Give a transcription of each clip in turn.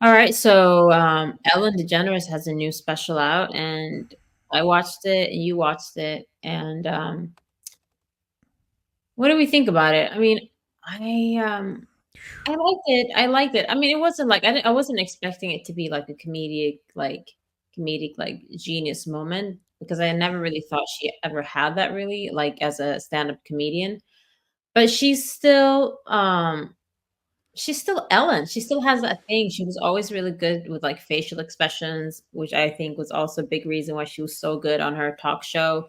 All right, so Ellen DeGeneres has a new special out, and I watched it, and you watched it, and what do we think about it? I mean, I liked it. I liked it. I mean, it wasn't like I wasn't expecting it to be like a comedic like genius moment because I never really thought she ever had that really like as a stand-up comedian. But she's still Ellen. She still has that thing. She was always really good with like facial expressions, which I think was also a big reason why she was so good on her talk show.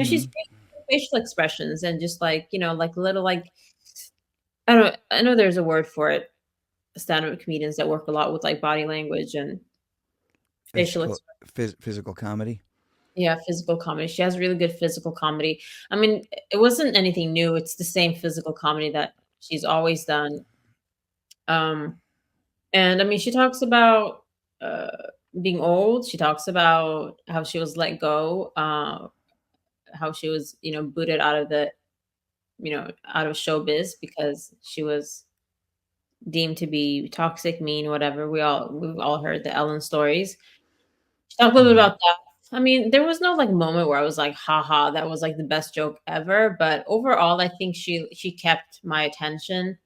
She's Hmm. great with facial expressions and just like, like little like I don't know, I know there's a word for it. Stand-up comedians that work a lot with like body language and It's facial called expressions. physical comedy. Yeah, physical comedy. She has really good physical comedy. I mean, it wasn't anything new. It's the same physical comedy that she's always done. Um, And I mean, she talks about uh, being old. She talks about how she was let go, how she was, booted out of out of showbiz because she was deemed to be toxic, mean, whatever. We've all heard the Ellen stories. She talked a little bit Hmm. about that. I mean, there was no like moment where I was like, haha, that was like the best joke ever. But overall, I think she kept my attention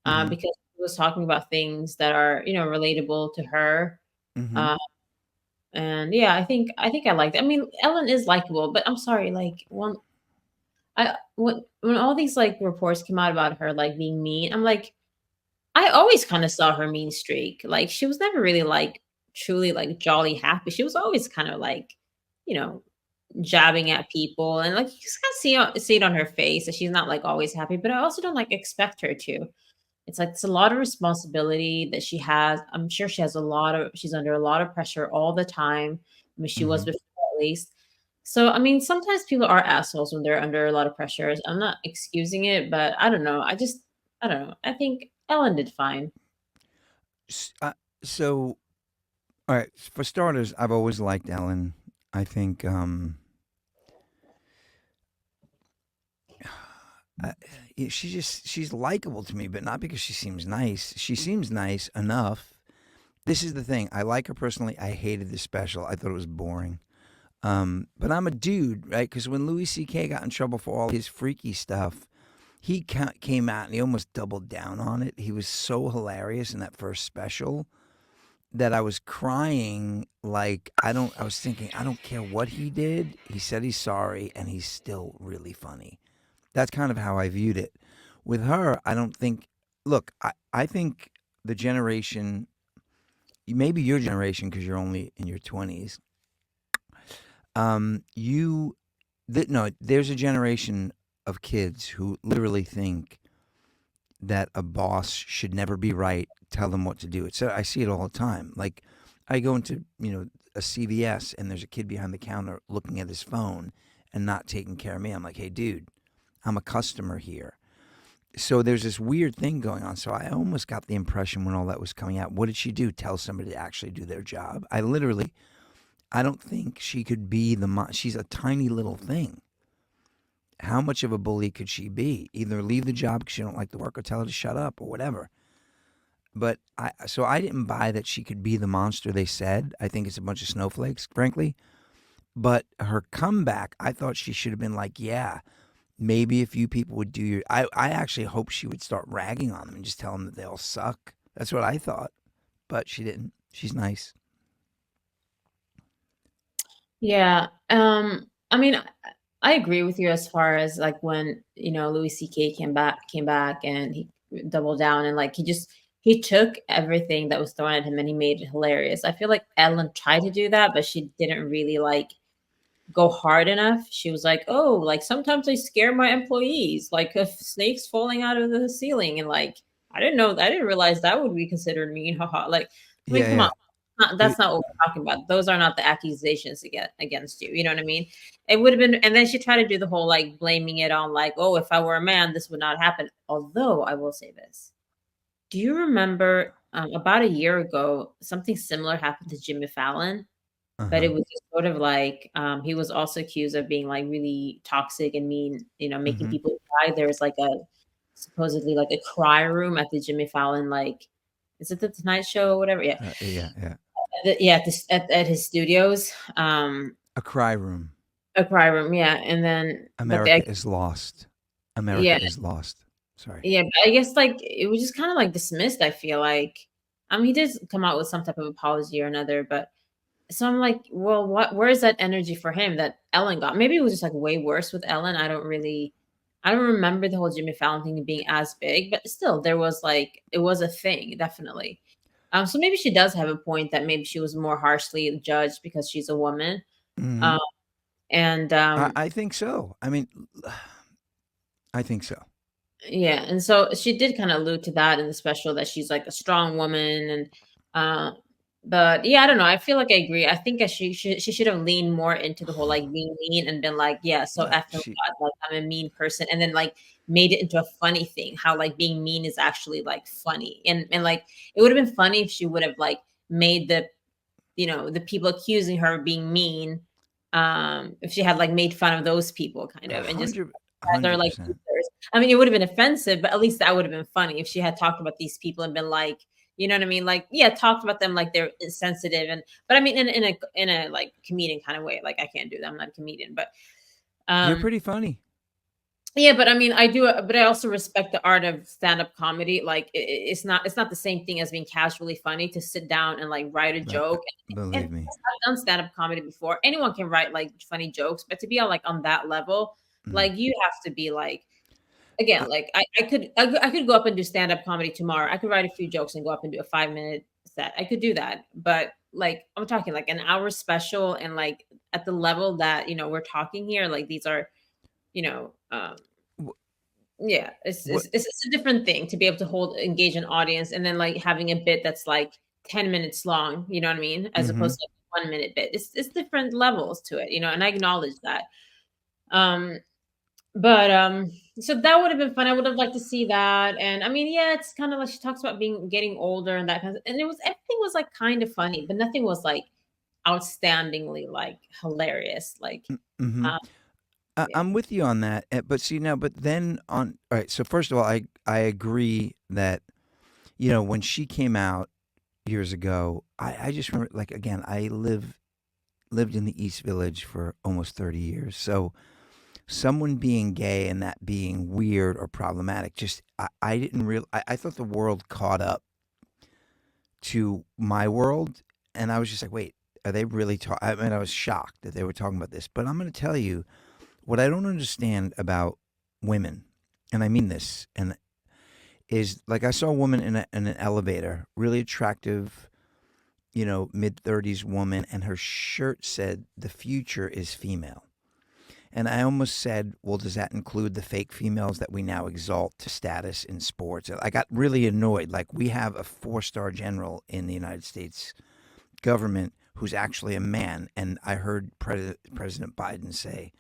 Hmm. because she was talking about things that are, relatable to her. Hmm. Uh, And yeah, I think I liked it. I mean, Ellen is likable, but I'm sorry, like when all these like reports came out about her like being mean, I'm like, I always kind of saw her mean streak. Like she was never really like truly like jolly happy. She was always kind of like, you know, jabbing at people and like you just kind of see it on her face that she's not like always happy. But I also don't like expect her to. It's like it's a lot of responsibility that she has. I'm sure she's under a lot of pressure all the time. I mean, she was Hmm. before at least. So, I mean, sometimes people are assholes when they're under a lot of pressures. I'm not excusing it, but I don't know. I don't know. I think Ellen did fine. So, all right. For starters, I've always liked Ellen. I think uh, she's likable to me, but not because she seems nice. She seems nice enough. This is the thing. I like her personally. I hated the special. I thought it was boring. But I'm a dude, right? Because when Louis C.K. got in trouble for all his freaky stuff, he came out and he almost doubled down on it. He was so hilarious in that first special that I was crying. Like I don't. I was thinking, I don't care what he did. He said he's sorry, and he's still really funny. That's kind of how I viewed it. With her, I don't think. Look, I think the generation, maybe your generation, because you're only in your 20s. You that no, there's a generation of kids who literally think that a boss should never be right, tell them what to do. So I see it all the time. Like I go into, a CVS and there's a kid behind the counter looking at his phone and not taking care of me. I'm like, "Hey dude, I'm a customer here." So there's this weird thing going on. So I almost got the impression when all that was coming out, what did she do? Tell somebody to actually do their job. I don't think she could be she's a tiny little thing. How much of a bully could she be? Either leave the job because she don't like the work, or tell her to shut up, or whatever. But I didn't buy that she could be the monster they said. I think it's a bunch of snowflakes, frankly. But her comeback, I thought she should have been like, yeah, maybe a few people would do your. I actually hope she would start ragging on them and just tell them that they all suck. That's what I thought. But she didn't. She's nice. Yeah. I mean, I agree with you as far as like when, Louis CK came back and he doubled down and like he took everything that was thrown at him and he made it hilarious. I feel like Ellen tried to do that, but she didn't really like go hard enough. She was like, "Oh, like sometimes I scare my employees, like if snakes falling out of the ceiling, and like I didn't realize that would be considered mean." Haha. Like, I mean, Yeah, come yeah. on, that's It, not what we're talking about. Those are not the accusations against you. You know what I mean? It would have been, and then she tried to do the whole like blaming it on like, "Oh, if I were a man, this would not happen." Although I will say this. Do you remember about a year ago, something similar happened to Jimmy Fallon? uh But it huh. was just sort of like, he was also accused of being, like, really toxic and mean, making Mm-hmm. people cry. There was, like, a supposedly, like, a cry room at the Jimmy Fallon, like, is it the Tonight Show or whatever? Yeah. Yeah, yeah. Yeah, at his studios, A cry room. a cry room, yeah, and then but they America is lost. yeah, America is lost. Sorry. yeah, but I guess, like, it was just kinda, like, dismissed, I feel like. He did come out with some type of apology or another, but so I'm like, "Well, where is that energy for him that Ellen got?" Maybe it was just, like, way worse with Ellen, I don't remember the whole Jimmy Fallon thing being as big, but still, there was, like it was a thing, definitely. So maybe she does have a point that maybe she was more harshly judged because she's a woman. Hmm. Um, and, I think so. I mean, I think so. yeah, and so she did kinda allude to that in the special that she's, like, a strong woman and, uh but, yeah, I don't know, I feel like I agree. I think that she should have leaned more into the whole, like, being mean and been like, "Yeah, so No, effing what, like, I'm a mean person," and then, like, made it into a funny thing, how, like, being mean is actually, like, funny, and, like, it would've been funny if she would've, like, made the people accusing her of being mean, if she had, like, made fun of those people kind a of and just hundred, they're hundred like percent. losers. It would have been offensive, but at least that would have been funny if she had talked about these people and been like, you know what I mean? Like, yeah, talked about them like they're insensitive and but in a like comedian kind of way. Like I can't do that. I'm not a comedian, but You're um pretty funny. yeah, but I do but I also respect the art of stand-up comedy. Like it's not the same thing as being casually funny to sit down and like write a But joke and believe me. I've done stand-up comedy before. Anyone can write like funny jokes, but to be on like on that level, Mm. like you have to be like I, again, like I could go up and do stand-up comedy tomorrow. I could write a few jokes and go up and do a 5-minute set. I could do that. But like I'm talking like an hour special and like at the level that, we're talking here, like these are, you know, wh- yeah, it's what? it's it's it's a different thing to be able to engage an audience and then like having a bit that's like 10 minutes long, you know what I mean? As Hmm. opposed to like a 1 minute bit. It's different levels to it, and I acknowledge that. Um but, so that would have been fun. I would have liked to see that, and yeah, it's kinda like she talks about getting older and that kind of and everything was, like, kind of funny, but nothing was, like, outstandingly, like, hilarious, like, Hmm. um, yeah. I'm with you on that. But see now, but then on. All right. So first of all, I agree that when she came out years ago, I just remember, like, again, I lived in the East Village for almost 30 years. So someone being gay and that being weird or problematic, just I didn't real I thought the world caught up to my world, and I was just like, wait, are they really talking? I mean, I was shocked that they were talking about this. But I'm going to tell you what I don't understand about women, and I mean this, and is like I saw a woman in an elevator, really attractive, mid-30s woman, and her shirt said, "The future is female." And I almost said, well, does that include the fake females that we now exalt to status in sports? I got really annoyed. Like, we have a 4-star general in the United States government who's actually a man. And I heard President Biden say,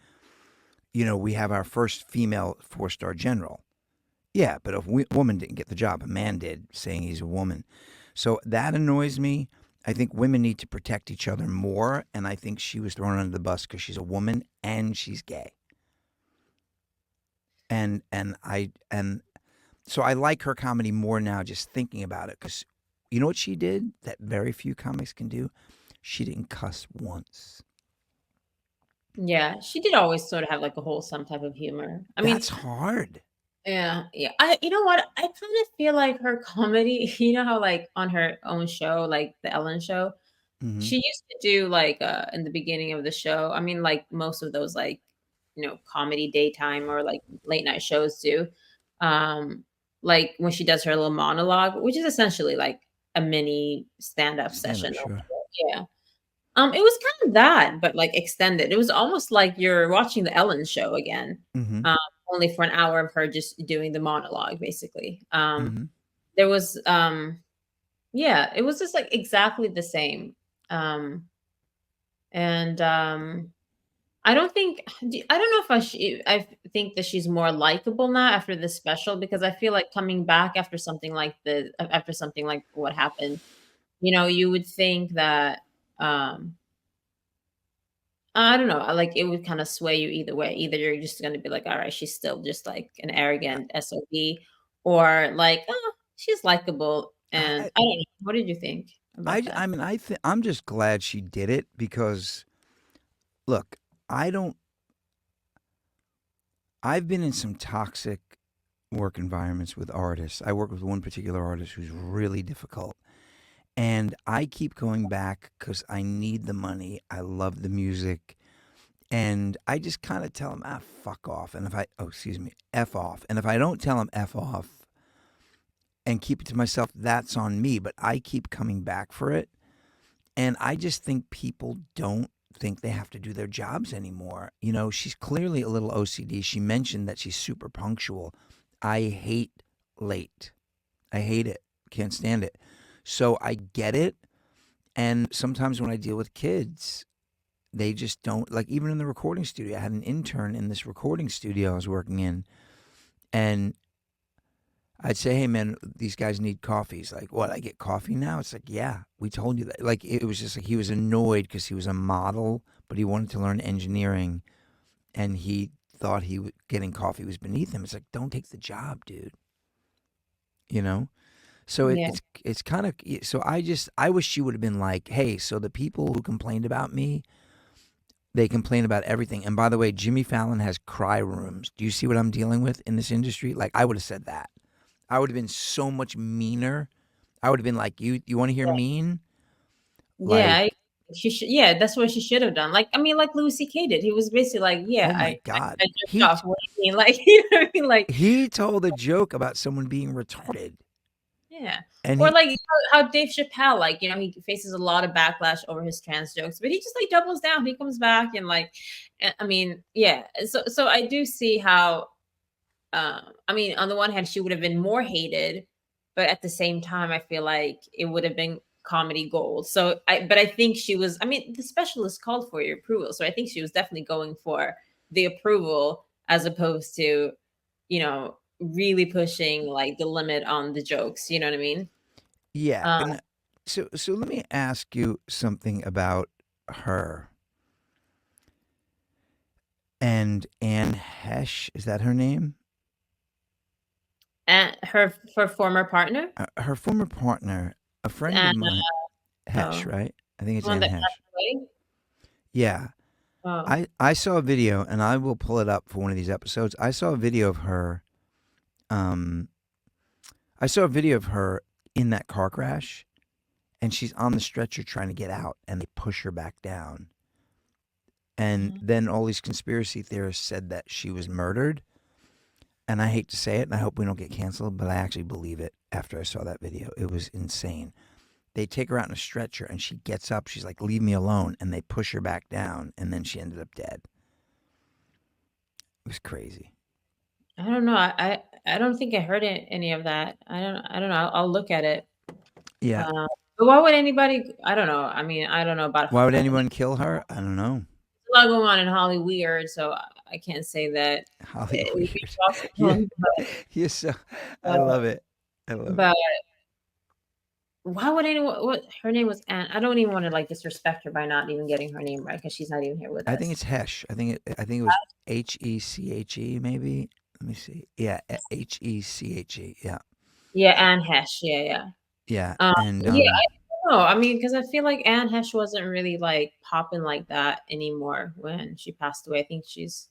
we have our first female 4-star general. Yeah, but a woman didn't get the job. A man did, saying he's a woman. So that annoys me. I think women need to protect each other more. And I think she was thrown under the bus because she's a woman and she's gay. And so I like her comedy more now, just thinking about it, because you know what she did that very few comics can do? She didn't cuss once. Yeah, she did always sort of have, like, a wholesome type of humor. That's hard. Yeah, yeah. You know what? I kind of feel like her comedy, you know how, like, on her own show, like The Ellen Show, Hmm. she used to do, like, in the beginning of the show like, most of those, like, comedy daytime or, like, late night shows do, um, like, when she does her little monologue, which is essentially, like, a mini stand-up Stand up, session or sure. whatever, yeah. It was kind of that, but, like, extended. It was almost like you're watching The Ellen Show again, Hmm. um, only for an hour of her just doing the monologue, basically. Hmm. There was, yeah, it was just, like, exactly the same, um and, I don't know if I think that she's more likable now after this special because I feel like coming back after something like what happened, you would think that, um I don't know, like, it would kinda sway you either way. Either you're just gonna be like, "Alright, she's still just, like, an arrogant SOB," or like, "Oh, she's likable," And I I don't know. What did you think about that? I mean, I'm just glad she did it because look, I don't. I've been in some toxic work environments with artists. I work with one particular artist who's really difficult. And I keep going back because I need the money. I love the music. And I just kind of tell him, fuck off. And if excuse me, F off. And if I don't tell him F off and keep it to myself, that's on me. But I keep coming back for it. And I just think people don't think they have to do their jobs anymore. You know, she's clearly a little OCD. She mentioned that she's super punctual. I hate late. I hate it. Can't stand it. So I get it. And sometimes when I deal with kids, they just don't like, even in the recording studio. I had an intern in this recording studio I was working in, and I'd say, "Hey man, these guys need coffee." He's like, "What? I get coffee now?" It's like, "Yeah, we told you that." Like it was just like he was annoyed because he was a model, but he wanted to learn engineering, and he thought getting coffee was beneath him. It's like, don't take the job, dude. You know. So Yeah. it's kind of so I wish she would have been like, "Hey, so the people who complained about me, they complain about everything. And by the way, Jimmy Fallon has cry rooms. Do you see what I'm dealing with in this industry?" Like I would have said that. I would have been so much meaner. I would have been like, "You want to hear mean?" Yeah, Like, she should. Yeah, that's what she should have done. Like, I mean, like Louis C.K. did. He was basically like, "Yeah, "Oh my god." I jerked He off." What do you mean? Like, you know what I mean? Like, he told a joke about someone being retarded. yeah. And Or he like how Dave Chappelle, like, you know, he faces a lot of backlash over his trans jokes, but he just like doubles down. He comes back and like, I mean, yeah. So I do see how I mean, on the one hand, she would have been more hated, but at the same time, I feel like it would have been comedy gold. But I think she was, I mean, the specialist called for your approval. So I think she was definitely going for the approval as opposed to, you know, really pushing like the limit on the jokes. You know what I mean? yeah, Um, and so let me ask you something about her and Anne Hesh. Is that her name? and her former partner, Her former partner, a friend of and mine, Hesh, oh, right? I think the it's one Anne that Hesh. passed away. Yeah. Oh, I saw a video, and I will pull it up for one of these episodes. I saw a video of her. Um, I saw a video of her in that car crash, and she's on the stretcher trying to get out, and they push her back down. And mm, then all these conspiracy theorists said that she was murdered. And I hate to say it, and I hope we don't get canceled, but I actually believe it after I saw that video. It was insane. They take her out in a stretcher, and she gets up. She's like, "Leave me alone," and they push her back down, and then she ended up dead. It was crazy. I don't know. I don't think I heard any of that. I don't know. I'll look at it. Yeah. Uh, but why would anybody? I don't know. I mean, I don't know about. Why would anyone kill her? I don't know. A lot going on in Hollyweird, so I can't say that Holly it would be weird. you, possible. you're so. I But, love it. I love it. but why would anyone? What her name was Anne. I don't even want to like disrespect her by not even getting her name right because she's not even here with I think us. it's Hesh. I think it was Heche maybe. Let me see. Yeah, Heche. Yeah, Yeah, Anne Hesh. Yeah, yeah. yeah, Um, and yeah, I don't know. I mean, because I feel like Anne Hesh wasn't really like popping like that anymore when she passed away. I think she's,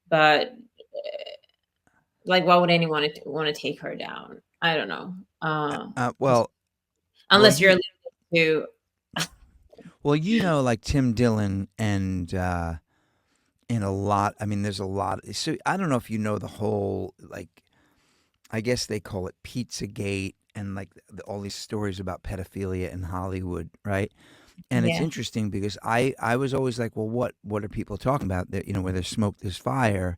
but like, why would anyone want to take her down? I don't know. well, well, Unless you're you alluding to, you know, like Tim Dillon and a lot. I mean, there's a lot. So I don't know if you know the whole like. I guess they call it Pizzagate and like all these stories about pedophilia in Hollywood, right? And it's yeah, interesting because I was always like, well, what are people talking about? That where there's smoke, there's fire.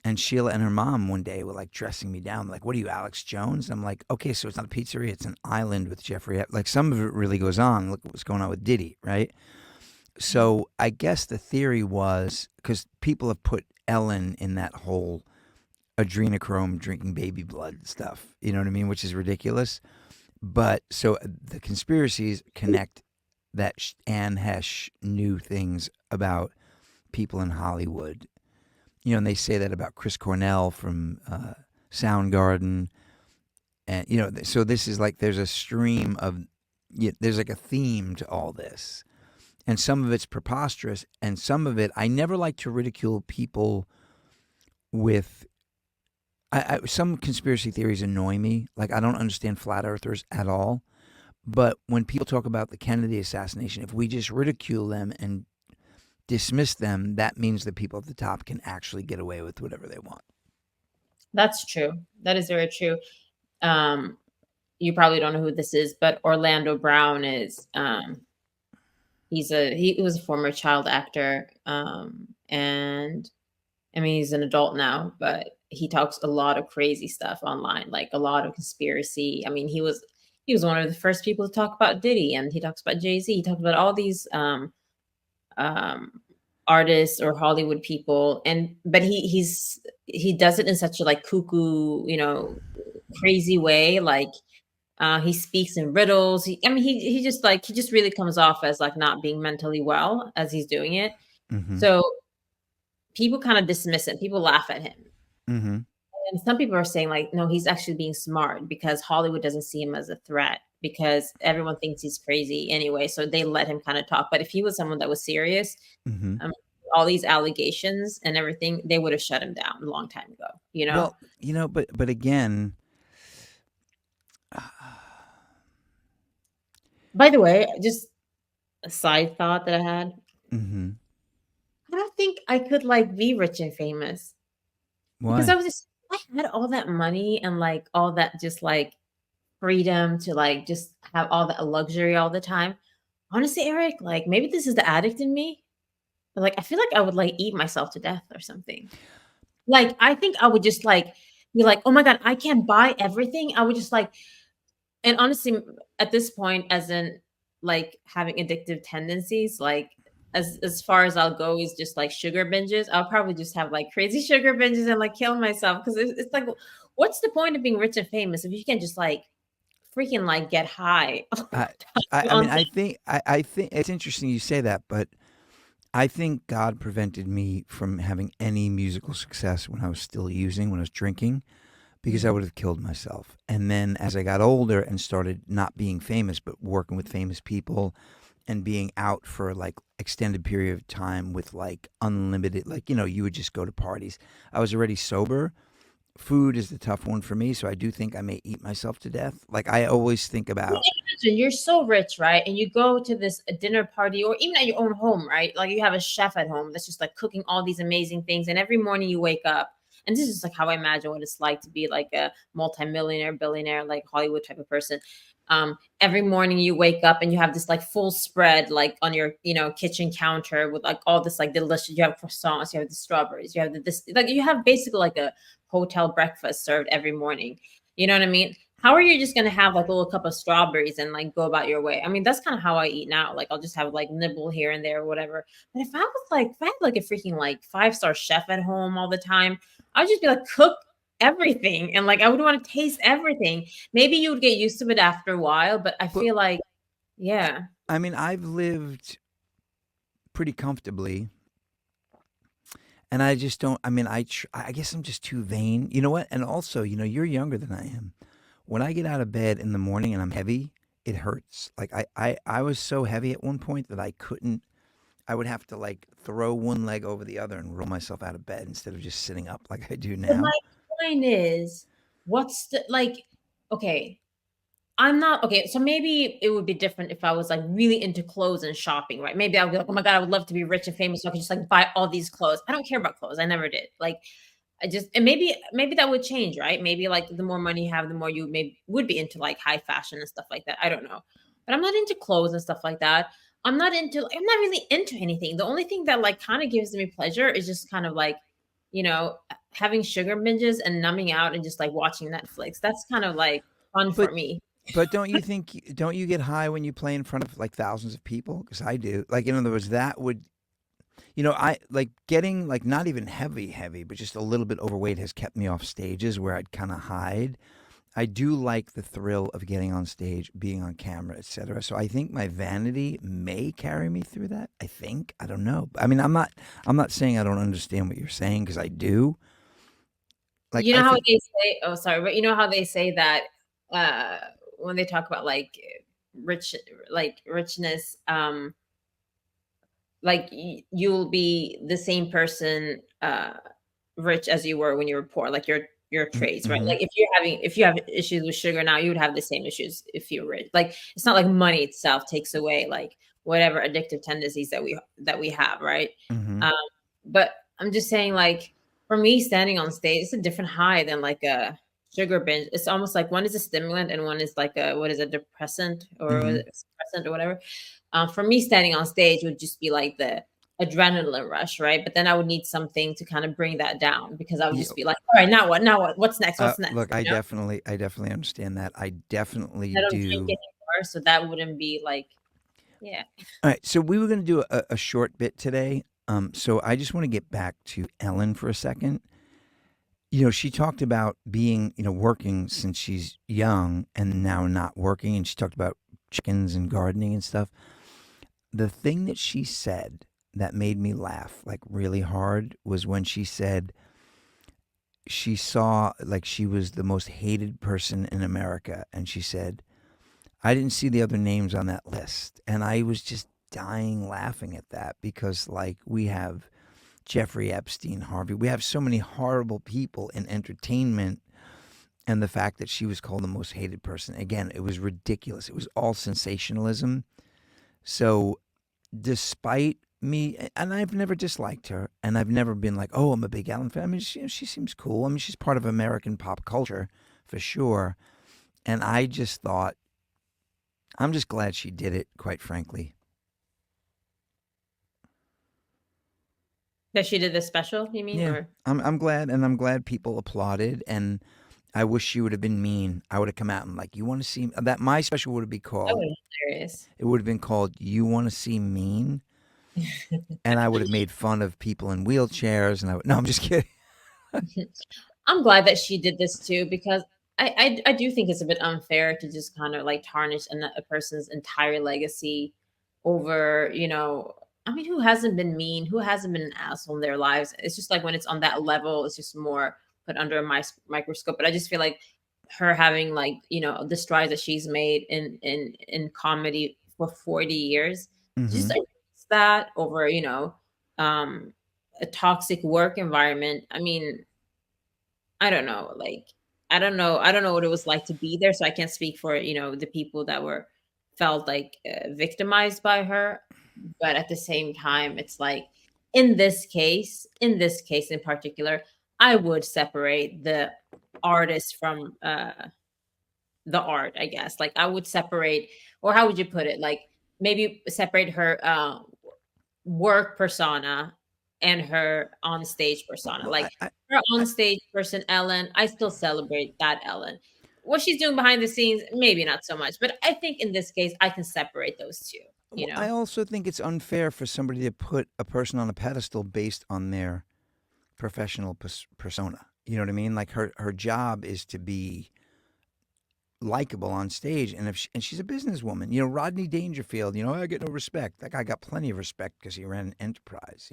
And Sheila and her mom one day were like dressing me down, like, "What are you, Alex Jones?" I'm like, "Okay, so it's not a pizzeria; it's an island with Jeffrey." Like some of it really goes on. Look what's going on with Diddy, right? So I guess the theory was because people have put Ellen in that whole adrenochrome drinking baby blood stuff. You know what I mean? Which is ridiculous. But so the conspiracies connect that Anne Hesh knew things about people in Hollywood. And they say that about Chris Cornell from Soundgarden. And so this is like there's a stream of there's like a theme to all this, and some of it's preposterous, and some of it I never like to ridicule people with. Some conspiracy theories annoy me. Like I don't understand flat earthers at all. But when people talk about the Kennedy assassination, if we just ridicule them and dismiss them, that means the people at the top can actually get away with whatever they want. That's true. That is very true. Um, you probably don't know who this is, but Orlando Brown is he was a former child actor. And I mean he's an adult now, but he talks a lot of crazy stuff online, like a lot of conspiracy. I mean, he was one of the first people to talk about Diddy, and he talks about Jay-Z. He talks about all these um artists or Hollywood people, and but he does it in such a like cuckoo, crazy way. Like he speaks in riddles. I mean, he just like he just really comes off as like not being mentally well as he's doing it. Mm-hmm. So people kind of dismiss it. People laugh at him. Mm-hmm. And some people are saying like, no, he's actually being smart because Hollywood doesn't see him as a threat because everyone thinks he's crazy anyway. So they let him kind of talk. But if he was someone that was serious, Mm-hmm. um, all these allegations and everything, they would have shut him down a long time ago. Well, but again, By the way, just a side thought that I had. mm-hmm. I don't think I could like be rich and famous because Why? I had all that money and like all that just like freedom to like just have all that luxury all the time. Honestly, Eric, like maybe this is the addict in me, but like I feel like I would like eat myself to death or something. Like I think I would just like be like, oh my God, I can't buy everything. I would just like, and honestly, at this point, as in like having addictive tendencies, like as far as I'll go is just like sugar binges. I'll probably just have like crazy sugar binges and like kill myself because it's like, what's the point of being rich and famous if you can just like freaking like get high all the I, time I on mean, things? I think it's interesting you say that, but I think God prevented me from having any musical success when I was still using, when I was drinking, because I Mhm. would have killed myself. And then as I got older and started not being famous, but working with famous people and being out for like extended period of time with like unlimited, like, you would just go to parties. I was already sober. Food is the tough one for me. So I do think I may eat myself to death. Like I always think Well, about, imagine you're so rich, right? And you go to this dinner party or even at your own home, right? Like you have a chef at home that's just like cooking all these amazing things. And every morning you wake up, and this is like how I imagine what it's like to be like a multimillionaire, billionaire, like Hollywood type of person. Every morning you wake up and you have this like full spread like on your kitchen counter with like all this like delicious. You have croissants, you have the strawberries, you have this like you have basically like a hotel breakfast served every morning. You know what I mean? How are you just gonna have like a little cup of strawberries and like go about your way? I mean, that's kind of how I eat now. Like I'll just have like nibble here and there or whatever. But if I had like a freaking like five-star chef at home all the time, I'd just be like cook everything and like I would want to taste everything. Maybe you would get used to it after a while, but I but feel like yeah. I mean, I've lived pretty comfortably. And I just don't. I mean, I guess I'm just too vain. You know what? And also, you're younger than I am. When I get out of bed in the morning and I'm heavy, it hurts. Like I was so heavy at one point that I couldn't. I would have to like throw one leg over the other and roll myself out of bed instead of just sitting up like I do But now. my point is, what's the like? Okay, I'm not okay. So maybe it would be different if I was like really into clothes and shopping, right? Maybe I would be like, oh my God, I would love to be rich and famous so I could just like buy all these clothes. I don't care about clothes. I never did. Like I just and maybe that would change, right? Maybe like the more money you have, the more you maybe would be into like high fashion and stuff like that. I don't know. But I'm not into clothes and stuff like that. I'm not really into anything. The only thing that like kind of gives me pleasure is just kind of like, having sugar binges and numbing out and just like watching Netflix. That's kind of like fun for But me. but don't you get high when you play in front of like thousands of people? Because I do. Like in other words, that would I like getting like not even heavy, but just a little bit overweight has kept me off stages where I'd kind of hide. I do like the thrill of getting on stage, being on camera, etc. So I think my vanity may carry me through that. I think. I don't know. I mean, I'm not saying I don't understand what you're saying because I do. Like You I know how think they say, oh, sorry, but you know how they say that, uh when they talk about like rich, like richness, like you'll be the same person, rich as you were when you were poor, like your traits, right? Mm-hmm. Like if you have issues with sugar now, you would have the same issues if you're rich. Like it's not like money itself takes away like whatever addictive tendencies that we have, right? Mm-hmm. Um, but I'm just saying, like for me, standing on stage, it's a different high than like a sugar binge. It's almost like one is a stimulant and one is like a what is it, depressant or Mm-hmm. suppressant or whatever. For me, standing on stage would just be like the adrenaline rush, right? But then I would need something to kind of bring that down because I would Yeah. just be like, all right, now what? Now what? What's next? What's next? Look, I definitely understand that. I definitely I don't drink do. anymore, so that wouldn't be like, yeah. All right, so we were going to do a short bit today. So I just want to get back to Ellen for a second. She talked about being, working since she's young and now not working, and she talked about chickens and gardening and stuff. The thing that she said that made me laugh like really hard was when she said she saw like she was the most hated person in America, and she said, I didn't see the other names on that list. And I was just dying laughing at that because, like, we have Jeffrey Epstein, Harvey, we have so many horrible people in entertainment. And the fact that she was called the most hated person, again, it was ridiculous. It was all sensationalism. So, despite me, and I've never disliked her, and I've never been like, oh, I'm a big Ellen fan. I mean, she seems cool. I mean, she's part of American pop culture for sure. And I just thought, I'm just glad she did it, quite frankly. That she did this special, you mean? Yeah, Or I'm glad, and I'm glad people applauded. And I wish she would have been mean. I would have come out and like, you want to see that? My special would have been that called. was hilarious. It would have been called "You Want to See Mean," and I would have made fun of people in wheelchairs. And no, I'm just kidding. I'm glad that she did this too because I do think it's a bit unfair to just kind of like tarnish a person's entire legacy over, I mean, who hasn't been mean? Who hasn't been an asshole in their lives? It's just like when it's on that level, it's just more put under a microscope. But I just feel like her having like, the strides that she's made in comedy for 40 years, Mm-hmm. just erase that over, um, a toxic work environment. I mean, I don't know, like, I don't know what it was like to be there, so I can't speak for, the people that were felt, like, victimized by her, but at the same time, it's like, in this case in particular, I would separate the artist from, the art, I guess, like, I would separate, or how would you put it? Like, maybe separate her, work persona and her on stage persona. Well, Like her on stage person, Ellen, I still celebrate that Ellen. What she's doing behind the scenes, maybe not so much. But I think in this case, I can separate those two, you well, I know? also think it's unfair for somebody to put a person on a pedestal based on their professional persona. You know what I mean? Like her job is to be likable on stage, and and she's a businesswoman. Rodney Dangerfield. I get no respect. That guy got plenty of respect because he ran an enterprise.